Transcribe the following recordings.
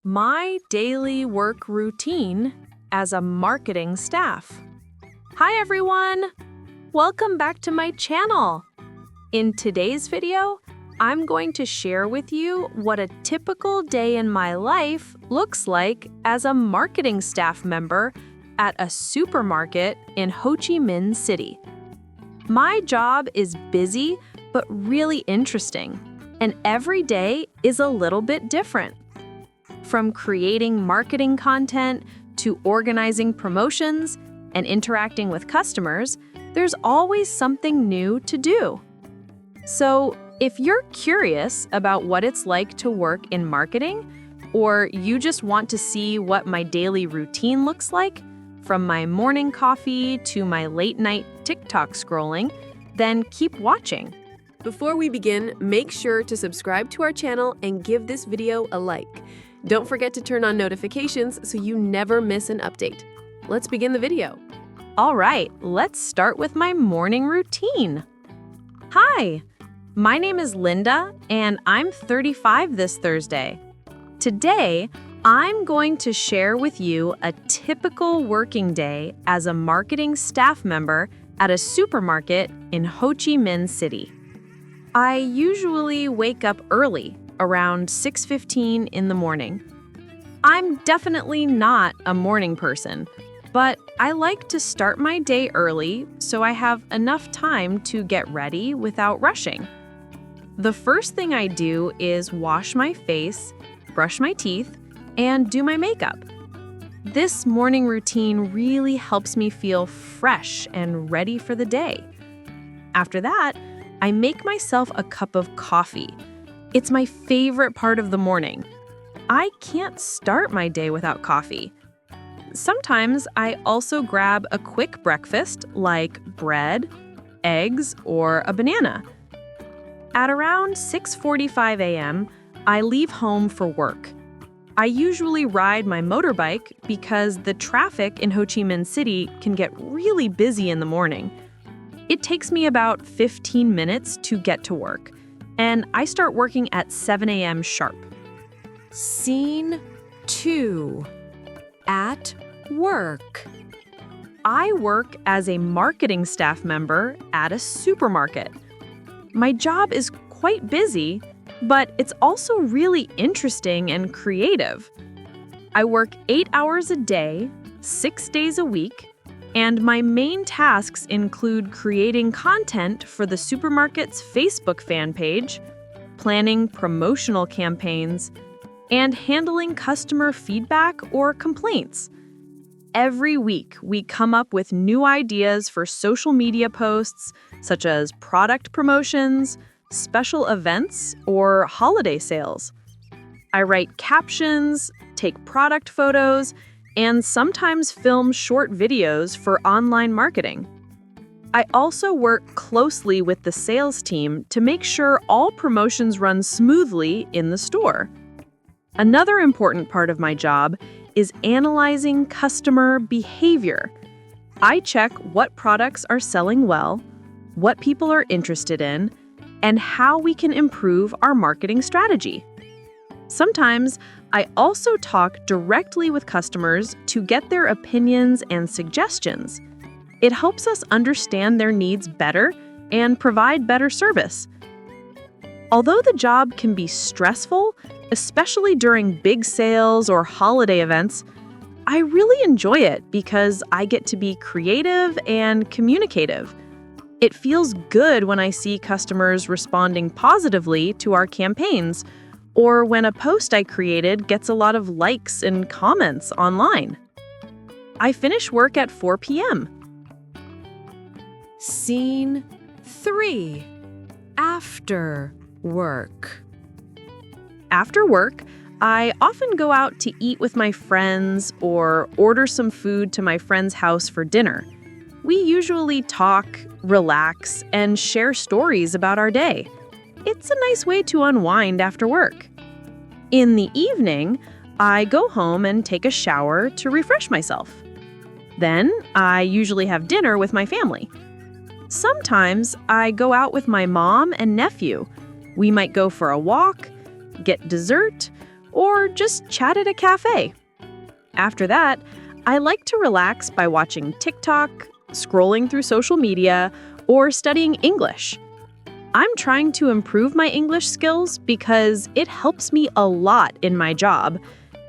My daily work routine as a marketing staff. Hi everyone! Welcome back to my channel. In today's video, I'm going to share with you what a typical day in my life looks like as a marketing staff member at a supermarket in Ho Chi Minh City. My job is busy but really interesting, and every day is a little bit different. From creating marketing content to organizing promotions and interacting with customers, there's always something new to do. So, if you're curious about what it's like to work in marketing, or you just want to see what my daily routine looks like, from my morning coffee to my late-night TikTok scrolling, then keep watching. Before we begin, make sure to subscribe to our channel and give this video a like. Don't forget to turn on notifications so you never miss an update. Let's begin the video. All right, let's start with my morning routine. Hi, my name is Linda, and I'm 35 this Thursday. Today, I'm going to share with you a typical working day as a marketing staff member at a supermarket in Ho Chi Minh City. I usually wake up early, around 6:15 in the morning. I'm definitely not a morning person, but I like to start my day early so I have enough time to get ready without rushing. The first thing I do is wash my face, brush my teeth, and do my makeup. This morning routine really helps me feel fresh and ready for the day. After that, I make myself a cup of coffee. It's my favorite part of the morning. I can't start my day without coffee. Sometimes I also grab a quick breakfast like bread, eggs, or a banana. At around 6:45 a.m., I leave home for work. I usually ride my motorbike because the traffic in Ho Chi Minh City can get really busy in the morning. It takes me about 15 minutes to get to work, and I start working at 7 a.m. sharp. Scene 2. At work. I work as a marketing staff member at a supermarket. My job is quite busy, but it's also really interesting and creative. I work 8 hours a day, 6 days a week, and my main tasks include creating content for the supermarket's Facebook fan page, planning promotional campaigns, and handling customer feedback or complaints. Every week, we come up with new ideas for social media posts, such as product promotions, special events, or holiday sales. I write captions, take product photos, and sometimes film short videos for online marketing. I also work closely with the sales team to make sure all promotions run smoothly in the store. Another important part of my job is analyzing customer behavior. I check what products are selling well, what people are interested in, and how we can improve our marketing strategy. Sometimes, I also talk directly with customers to get their opinions and suggestions. It helps us understand their needs better and provide better service. Although the job can be stressful, especially during big sales or holiday events, I really enjoy it because I get to be creative and communicative. It feels good when I see customers responding positively to our campaigns, or when a post I created gets a lot of likes and comments online. I finish work at 4 p.m. Scene 3. After work. After work, I often go out to eat with my friends or order some food to my friend's house for dinner. We usually talk, relax, and share stories about our day. It's a nice way to unwind after work. In the evening, I go home and take a shower to refresh myself. Then, I usually have dinner with my family. Sometimes, I go out with my mom and nephew. We might go for a walk, get dessert, or just chat at a cafe. After that, I like to relax by watching TikTok, scrolling through social media, or studying English. I'm trying to improve my English skills because it helps me a lot in my job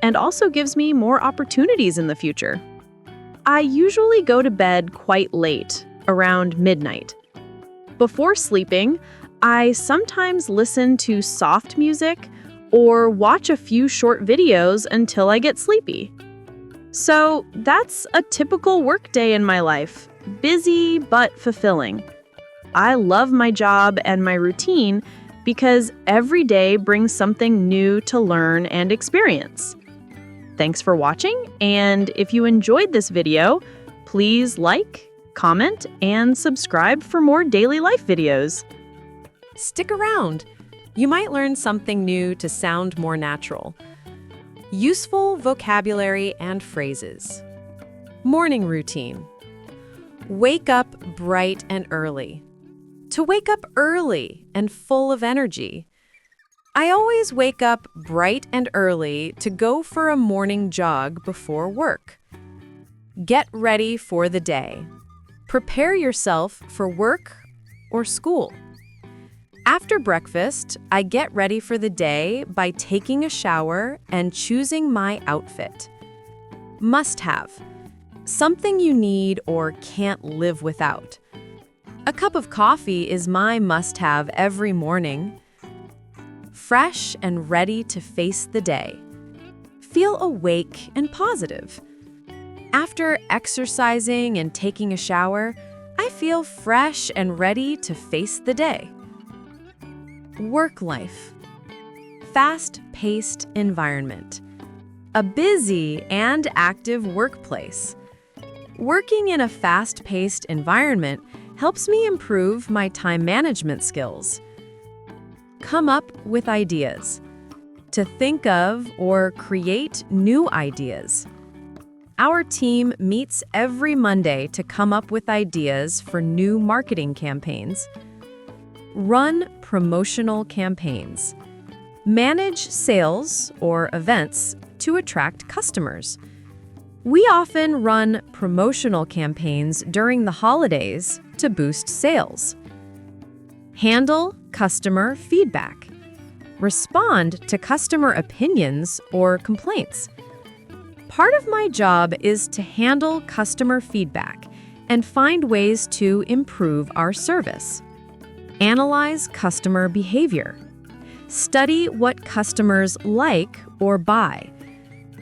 and also gives me more opportunities in the future. I usually go to bed quite late, around midnight. Before sleeping, I sometimes listen to soft music or watch a few short videos until I get sleepy. So that's a typical workday in my life, busy but fulfilling. I love my job and my routine because every day brings something new to learn and experience. Thanks for watching, and if you enjoyed this video, please like, comment, and subscribe for more daily life videos. Stick around. You might learn something new to sound more natural. Useful vocabulary and phrases. Morning routine. Wake up bright and early. To wake up early and full of energy. I always wake up bright and early to go for a morning jog before work. Get ready for the day. Prepare yourself for work or school. After breakfast, I get ready for the day by taking a shower and choosing my outfit. Must have. Something you need or can't live without. A cup of coffee is my must-have every morning. Fresh and ready to face the day. Feel awake and positive. After exercising and taking a shower, I feel fresh and ready to face the day. Work life. Fast-paced environment. A busy and active workplace. Working in a fast-paced environment helps me improve my time management skills. Come up with ideas. To think of or create new ideas. Our team meets every Monday to come up with ideas for new marketing campaigns. Run promotional campaigns. Manage sales or events to attract customers. We often run promotional campaigns during the holidays to boost sales. Handle customer feedback. Respond to customer opinions or complaints. Part of my job is to handle customer feedback and find ways to improve our service. Analyze customer behavior. Study what customers like or buy.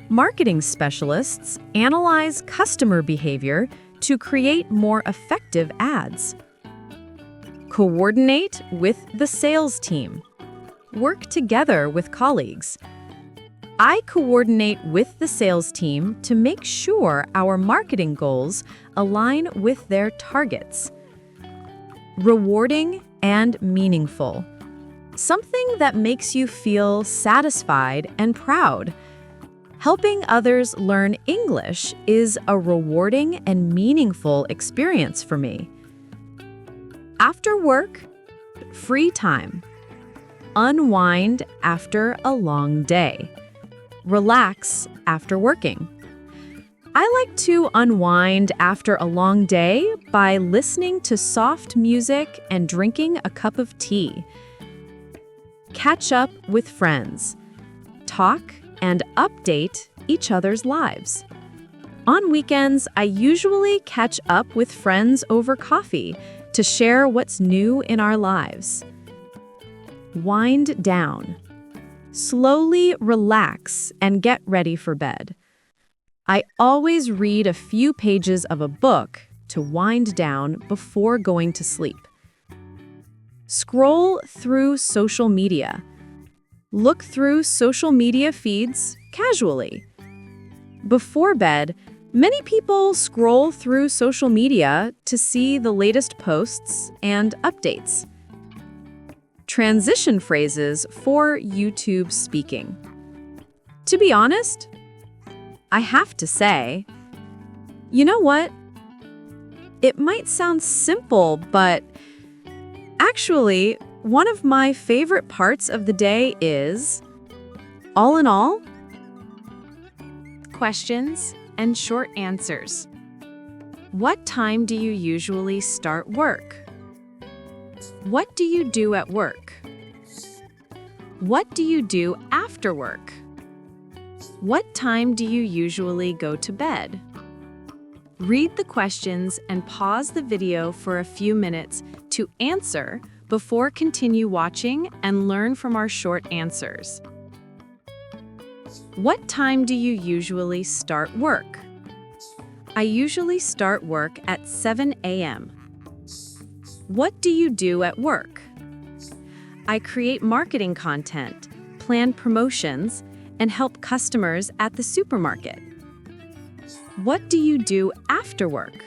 Marketing specialists analyze customer behavior to create more effective ads. Coordinate with the sales team. Work together with colleagues. I coordinate with the sales team to make sure our marketing goals align with their targets. Rewarding and meaningful. Something that makes you feel satisfied and proud. Helping others learn English is a rewarding and meaningful experience for me. After work, free time. Unwind after a long day. Relax after working. I like to unwind after a long day by listening to soft music and drinking a cup of tea. Catch up with friends. Talk and update each other's lives. On weekends, I usually catch up with friends over coffee to share what's new in our lives. Wind down. Slowly relax and get ready for bed. I always read a few pages of a book to wind down before going to sleep. Scroll through social media. Look through social media feeds casually. Before bed, many people scroll through social media to see the latest posts and updates. Transition phrases for YouTube speaking. To be honest, I have to say, you know what? It might sound simple, but actually, one of my favorite parts of the day is All in all, questions and short answers. What time do you usually start work? What do you do at work? What do you do after work? What time do you usually go to bed? Read the questions and pause the video for a few minutes to answer before continue watching and learn from our short answers. What time do you usually start work? I usually start work at 7 a.m. What do you do at work? I create marketing content, plan promotions, and help customers at the supermarket. What do you do after work?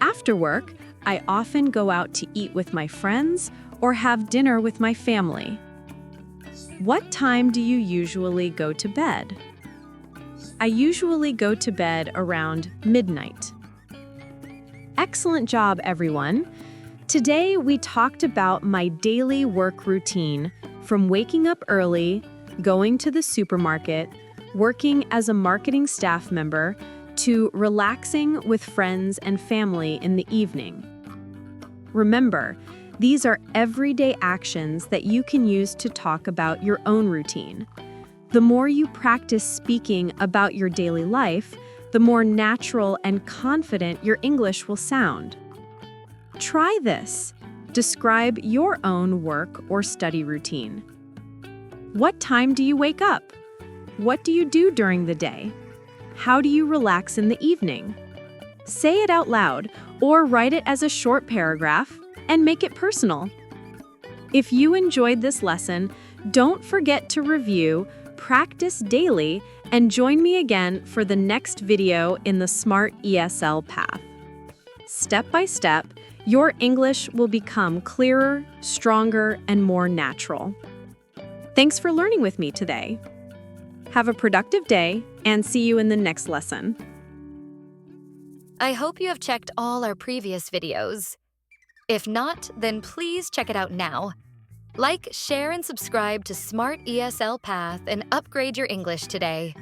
After work, I often go out to eat with my friends or have dinner with my family. What time do you usually go to bed? I usually go to bed around midnight. Excellent job, everyone. Today, we talked about my daily work routine, from waking up early, going to the supermarket, working as a marketing staff member, to relaxing with friends and family in the evening. Remember, these are everyday actions that you can use to talk about your own routine. The more you practice speaking about your daily life, the more natural and confident your English will sound. Try this. Describe your own work or study routine. What time do you wake up? What do you do during the day? How do you relax in the evening? Say it out loud or write it as a short paragraph and make it personal. If you enjoyed this lesson, don't forget to review, practice daily, and join me again for the next video in the Smart ESL path. Step by step, your English will become clearer, stronger, and more natural. Thanks for learning with me today. Have a productive day and see you in the next lesson. I hope you have checked all our previous videos. If not, then please check it out now. Like, share, and subscribe to Smart ESL Path and upgrade your English today.